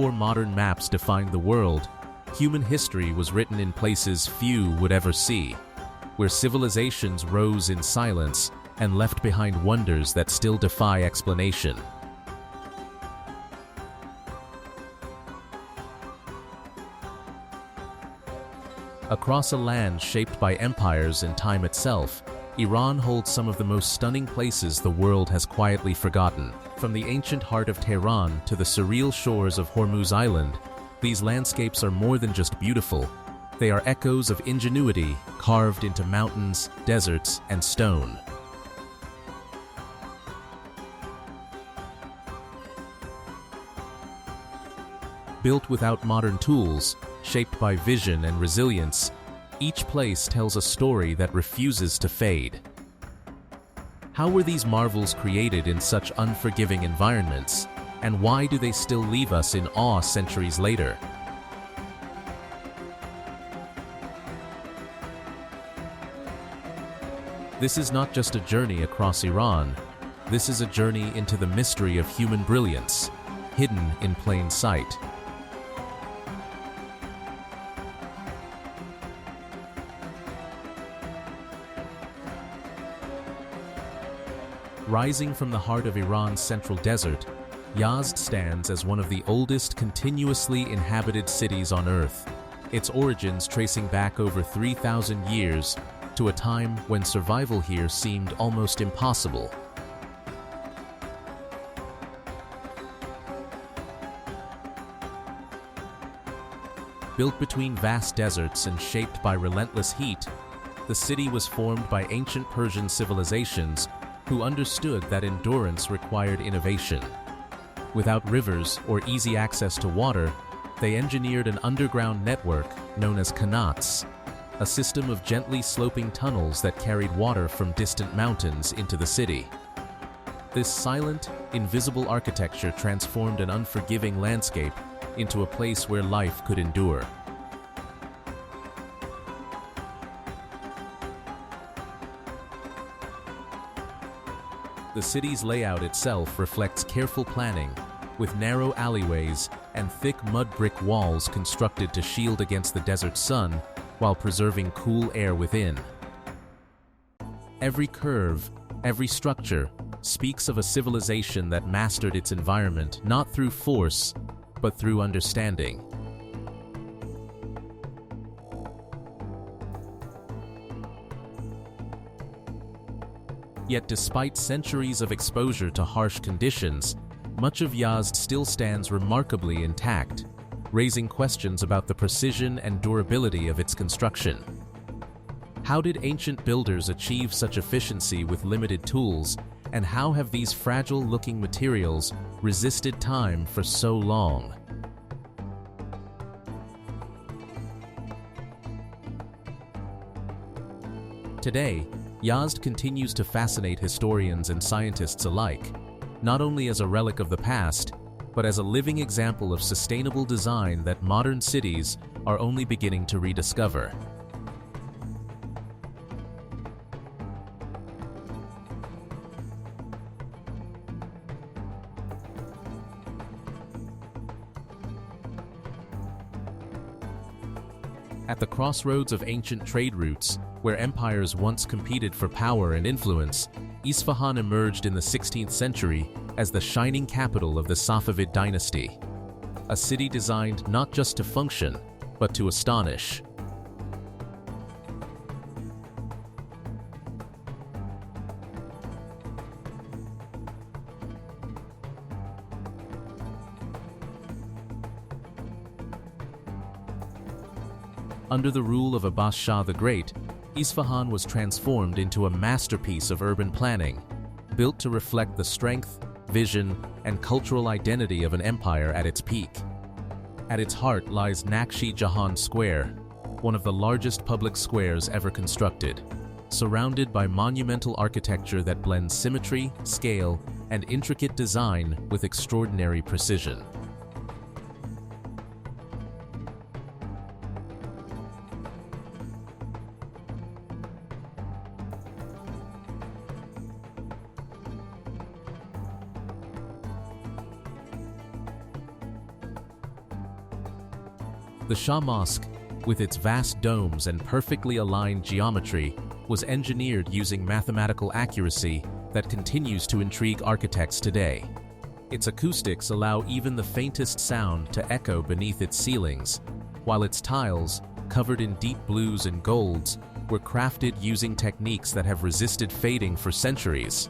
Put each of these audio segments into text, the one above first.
before modern maps defined the world, human history was written in places few would ever see, where civilizations rose in silence and left behind wonders that still defy explanation. Across a land shaped by empires and time itself, Iran holds some of the most stunning places the world has quietly forgotten. From the ancient heart of Tehran to the surreal shores of Hormuz Island, these landscapes are more than just beautiful. They are echoes of ingenuity carved into mountains, deserts, and stone. Built without modern tools, shaped by vision and resilience, each place tells a story that refuses to fade. How were these marvels created in such unforgiving environments, and why do they still leave us in awe centuries later? This is not just a journey across Iran, this is a journey into the mystery of human brilliance, hidden in plain sight. Rising from the heart of Iran's central desert, Yazd stands as one of the oldest continuously inhabited cities on Earth, its origins tracing back over 3,000 years to a time when survival here seemed almost impossible. Built between vast deserts and shaped by relentless heat, the city was formed by ancient Persian civilizations who understood that endurance required innovation. Without rivers or easy access to water, they engineered an underground network known as qanats, a system of gently sloping tunnels that carried water from distant mountains into the city. This silent, invisible architecture transformed an unforgiving landscape into a place where life could endure. The city's layout itself reflects careful planning, with narrow alleyways and thick mud brick walls constructed to shield against the desert sun while preserving cool air within. Every curve, every structure, speaks of a civilization that mastered its environment not through force, but through understanding. Yet despite centuries of exposure to harsh conditions, much of Yazd still stands remarkably intact, raising questions about the precision and durability of its construction. How did ancient builders achieve such efficiency with limited tools, and how have these fragile-looking materials resisted time for so long? Today, Yazd continues to fascinate historians and scientists alike, not only as a relic of the past, but as a living example of sustainable design that modern cities are only beginning to rediscover. At the crossroads of ancient trade routes, where empires once competed for power and influence, Isfahan emerged in the 16th century as the shining capital of the Safavid dynasty, a city designed not just to function, but to astonish. Under the rule of Abbas Shah the Great, Isfahan was transformed into a masterpiece of urban planning, built to reflect the strength, vision, and cultural identity of an empire at its peak. At its heart lies Nakshi Jahan Square, one of the largest public squares ever constructed, surrounded by monumental architecture that blends symmetry, scale, and intricate design with extraordinary precision. The Shah Mosque, with its vast domes and perfectly aligned geometry, was engineered using mathematical accuracy that continues to intrigue architects today. Its acoustics allow even the faintest sound to echo beneath its ceilings, while its tiles, covered in deep blues and golds, were crafted using techniques that have resisted fading for centuries.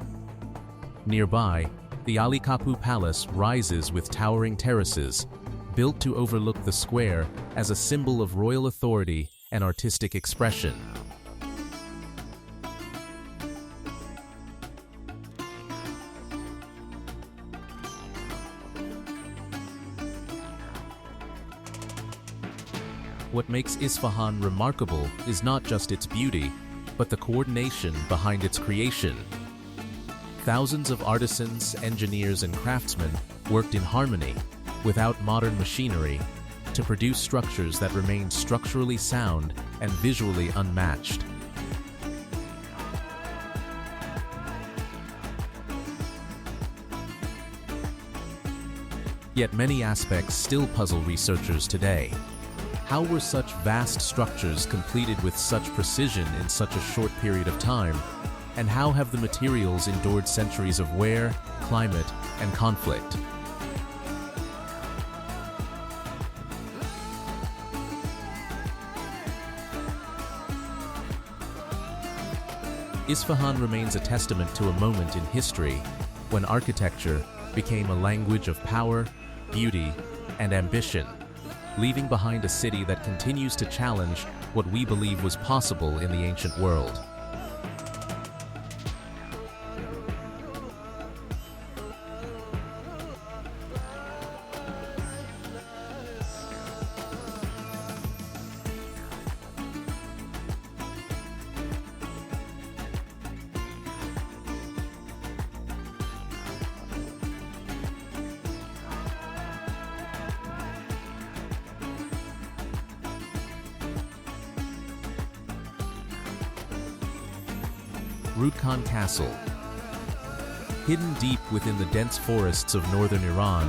Nearby, the Ali Kapı Palace rises with towering terraces, built to overlook the square as a symbol of royal authority and artistic expression. What makes Isfahan remarkable is not just its beauty, but the coordination behind its creation. Thousands of artisans, engineers, and craftsmen worked in harmony, without modern machinery, to produce structures that remain structurally sound and visually unmatched. Yet many aspects still puzzle researchers today. How were such vast structures completed with such precision in such a short period of time? And how have the materials endured centuries of wear, climate, and conflict? Isfahan remains a testament to a moment in history when architecture became a language of power, beauty, and ambition, leaving behind a city that continues to challenge what we believe was possible in the ancient world. Rudkhan Castle. Hidden deep within the dense forests of northern Iran,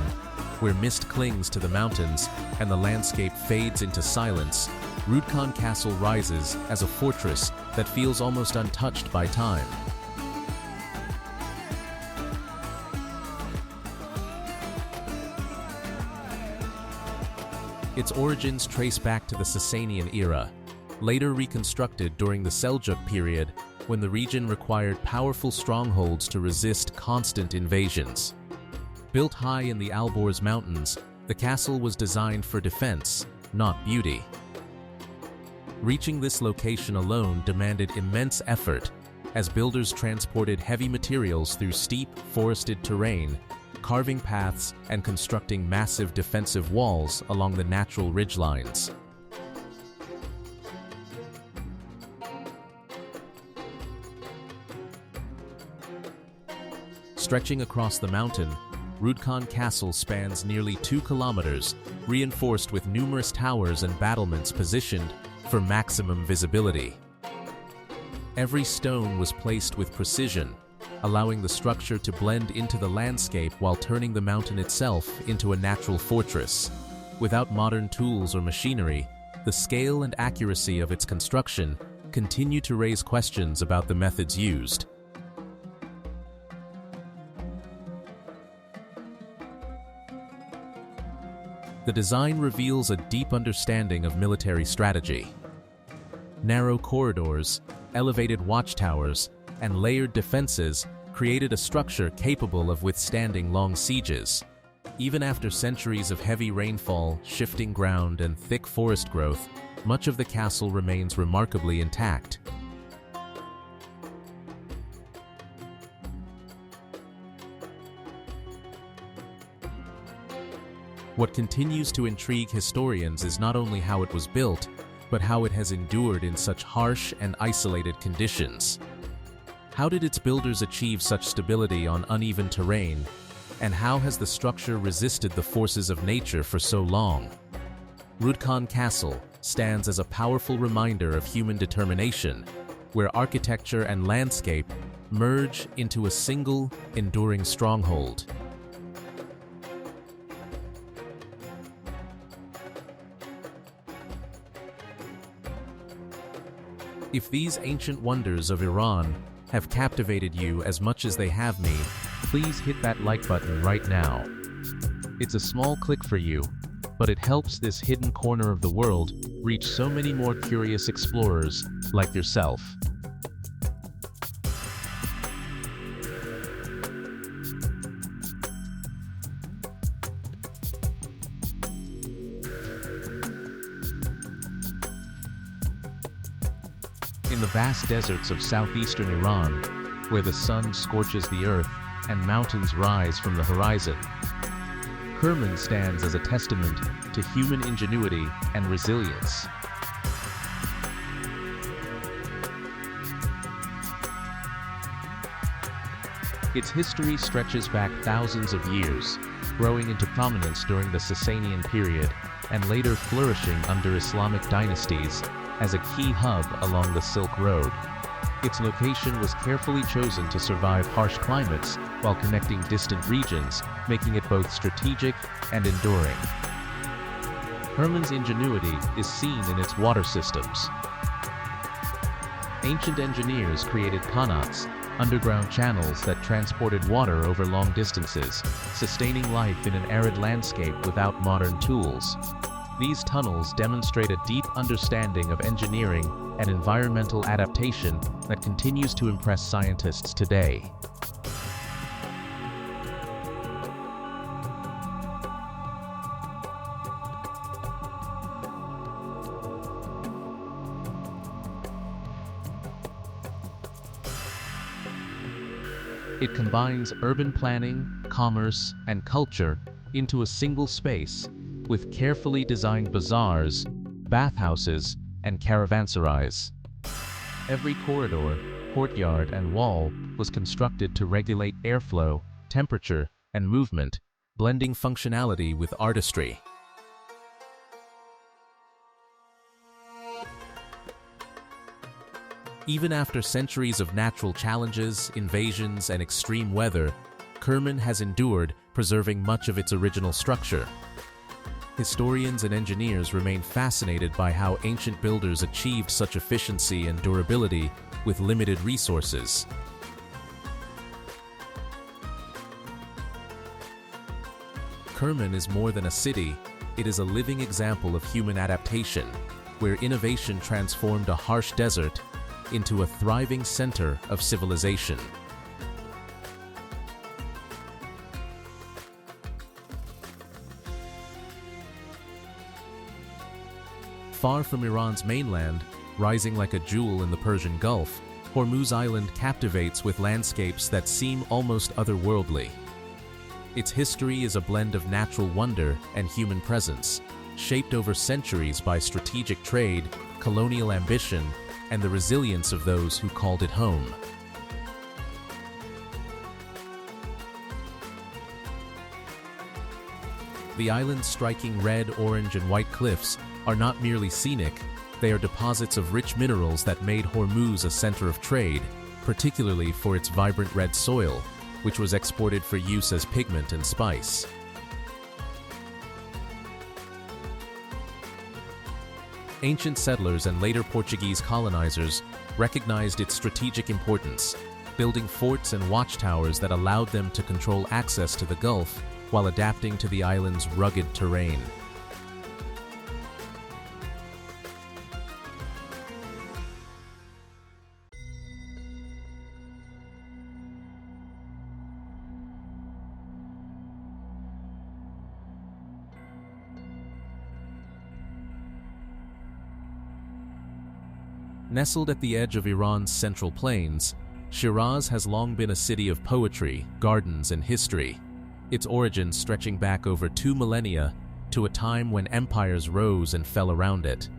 where mist clings to the mountains and the landscape fades into silence, Rudkhan Castle rises as a fortress that feels almost untouched by time. Its origins trace back to the Sasanian era, later reconstructed during the Seljuk period when the region required powerful strongholds to resist constant invasions. Built high in the Alborz Mountains, the castle was designed for defense, not beauty. Reaching this location alone demanded immense effort, as builders transported heavy materials through steep, forested terrain, carving paths and constructing massive defensive walls along the natural ridgelines. Stretching across the mountain, Rudkhan Castle spans nearly 2 kilometers, reinforced with numerous towers and battlements positioned for maximum visibility. Every stone was placed with precision, allowing the structure to blend into the landscape while turning the mountain itself into a natural fortress. Without modern tools or machinery, the scale and accuracy of its construction continue to raise questions about the methods used. The design reveals a deep understanding of military strategy. Narrow corridors, elevated watchtowers, and layered defenses created a structure capable of withstanding long sieges. Even after centuries of heavy rainfall, shifting ground, and thick forest growth, much of the castle remains remarkably intact. What continues to intrigue historians is not only how it was built, but how it has endured in such harsh and isolated conditions. How did its builders achieve such stability on uneven terrain, and how has the structure resisted the forces of nature for so long? Rudkhan Castle stands as a powerful reminder of human determination, where architecture and landscape merge into a single, enduring stronghold. If these ancient wonders of Iran have captivated you as much as they have me, please hit that like button right now. It's a small click for you, but it helps this hidden corner of the world reach so many more curious explorers like yourself. In the vast deserts of southeastern Iran, where the sun scorches the earth and mountains rise from the horizon, Kerman stands as a testament to human ingenuity and resilience. Its history stretches back thousands of years, growing into prominence during the Sasanian period and later flourishing under Islamic dynasties as a key hub along the Silk Road. Its location was carefully chosen to survive harsh climates while connecting distant regions, making it both strategic and enduring. Kerman's ingenuity is seen in its water systems. Ancient engineers created qanats, underground channels that transported water over long distances, sustaining life in an arid landscape without modern tools. These tunnels demonstrate a deep understanding of engineering and environmental adaptation that continues to impress scientists today. It combines urban planning, commerce, and culture into a single space, with carefully designed bazaars, bathhouses, and caravanserais. Every corridor, courtyard, and wall was constructed to regulate airflow, temperature, and movement, blending functionality with artistry. Even after centuries of natural challenges, invasions, and extreme weather, Kerman has endured, preserving much of its original structure. Historians and engineers remain fascinated by how ancient builders achieved such efficiency and durability with limited resources. Kerman is more than a city, it is a living example of human adaptation, where innovation transformed a harsh desert into a thriving center of civilization. Far from Iran's mainland, rising like a jewel in the Persian Gulf, Hormuz Island captivates with landscapes that seem almost otherworldly. Its history is a blend of natural wonder and human presence, shaped over centuries by strategic trade, colonial ambition, and the resilience of those who called it home. The island's striking red, orange, and white cliffs are not merely scenic, they are deposits of rich minerals that made Hormuz a center of trade, particularly for its vibrant red soil, which was exported for use as pigment and spice. Ancient settlers and later Portuguese colonizers recognized its strategic importance, building forts and watchtowers that allowed them to control access to the Gulf while adapting to the island's rugged terrain. Nestled at the edge of Iran's central plains, Shiraz has long been a city of poetry, gardens, and history, its origins stretching back over 2 millennia to a time when empires rose and fell around it.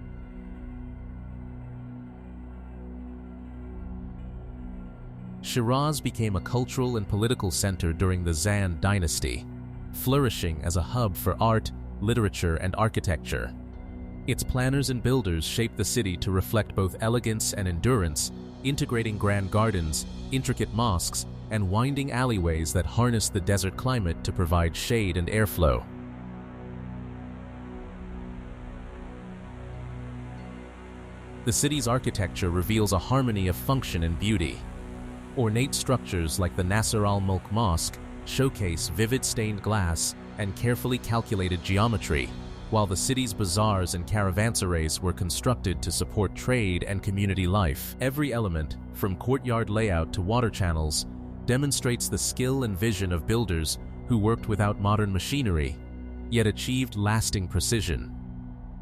Shiraz became a cultural and political center during the Yazd dynasty, flourishing as a hub for art, literature, and architecture. Its planners and builders shaped the city to reflect both elegance and endurance, integrating grand gardens, intricate mosques, and winding alleyways that harness the desert climate to provide shade and airflow. The city's architecture reveals a harmony of function and beauty. Ornate structures like the Nasser al-Mulk Mosque showcase vivid stained glass and carefully calculated geometry, while the city's bazaars and caravanserais were constructed to support trade and community life. Every element, from courtyard layout to water channels, demonstrates the skill and vision of builders who worked without modern machinery, yet achieved lasting precision.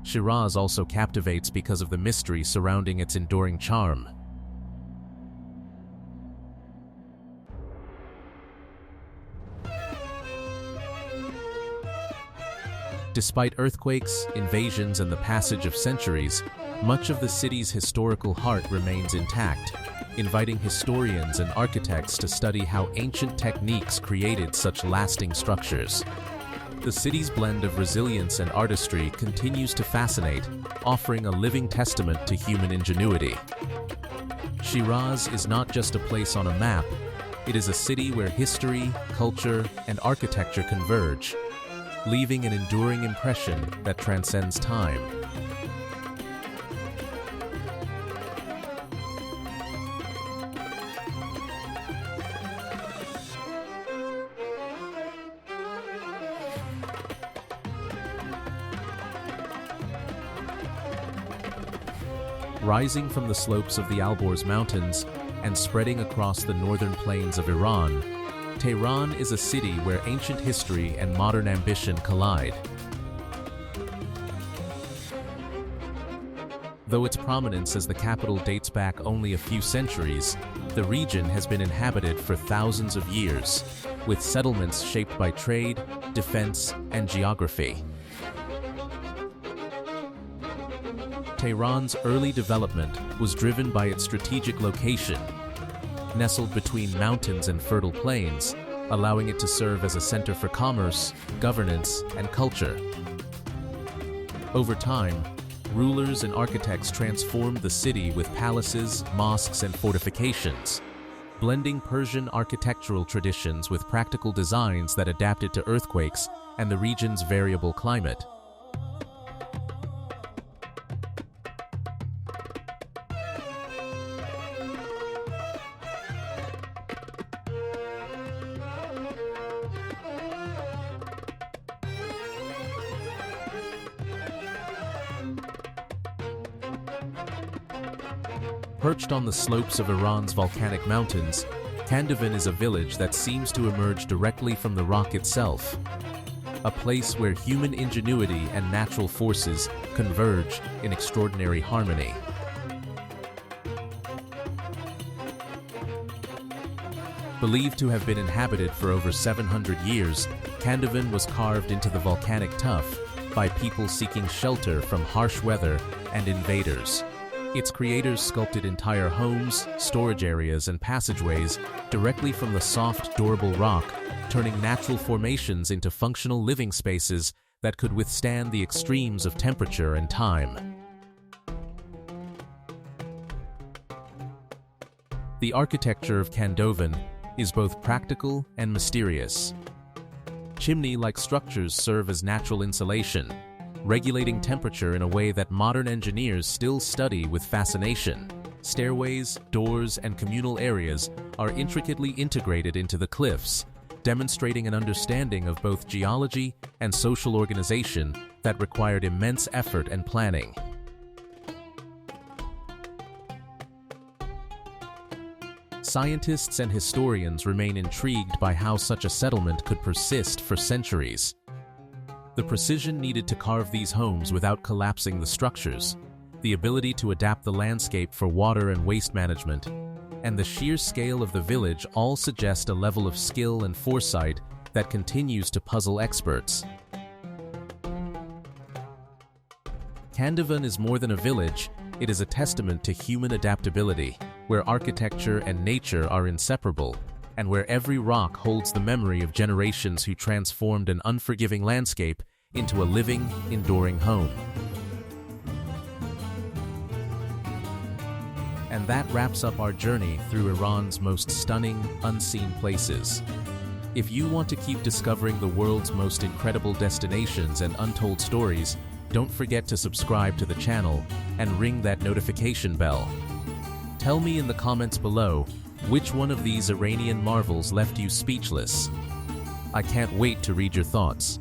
Shiraz also captivates because of the mystery surrounding its enduring charm. Despite earthquakes, invasions, and the passage of centuries, much of the city's historical heart remains intact, inviting historians and architects to study how ancient techniques created such lasting structures. The city's blend of resilience and artistry continues to fascinate, offering a living testament to human ingenuity. Shiraz is not just a place on a map, it is a city where history, culture, and architecture converge, leaving an enduring impression that transcends time. Rising from the slopes of the Alborz Mountains and spreading across the northern plains of Iran, Tehran is a city where ancient history and modern ambition collide. Though its prominence as the capital dates back only a few centuries, the region has been inhabited for thousands of years, with settlements shaped by trade, defense, and geography. Tehran's early development was driven by its strategic location, nestled between mountains and fertile plains, allowing it to serve as a center for commerce, governance, and culture. Over time, rulers and architects transformed the city with palaces, mosques, and fortifications, blending Persian architectural traditions with practical designs that adapted to earthquakes and the region's variable climate. Perched on the slopes of Iran's volcanic mountains, Kandovan is a village that seems to emerge directly from the rock itself, a place where human ingenuity and natural forces converge in extraordinary harmony. Believed to have been inhabited for over 700 years, Kandovan was carved into the volcanic tuff by people seeking shelter from harsh weather and invaders. Its creators sculpted entire homes, storage areas, and passageways directly from the soft, durable rock, turning natural formations into functional living spaces that could withstand the extremes of temperature and time. The architecture of Kandovan is both practical and mysterious. Chimney-like structures serve as natural insulation, regulating temperature in a way that modern engineers still study with fascination. Stairways, doors, and communal areas are intricately integrated into the cliffs, demonstrating an understanding of both geology and social organization that required immense effort and planning. Scientists and historians remain intrigued by how such a settlement could persist for centuries. The precision needed to carve these homes without collapsing the structures, the ability to adapt the landscape for water and waste management, and the sheer scale of the village all suggest a level of skill and foresight that continues to puzzle experts. Kandovan is more than a village, it is a testament to human adaptability, where architecture and nature are inseparable, and where every rock holds the memory of generations who transformed an unforgiving landscape into a living, enduring home. And that wraps up our journey through Iran's most stunning, unseen places. If you want to keep discovering the world's most incredible destinations and untold stories, don't forget to subscribe to the channel and ring that notification bell. Tell me in the comments below, which one of these Iranian marvels left you speechless? I can't wait to read your thoughts.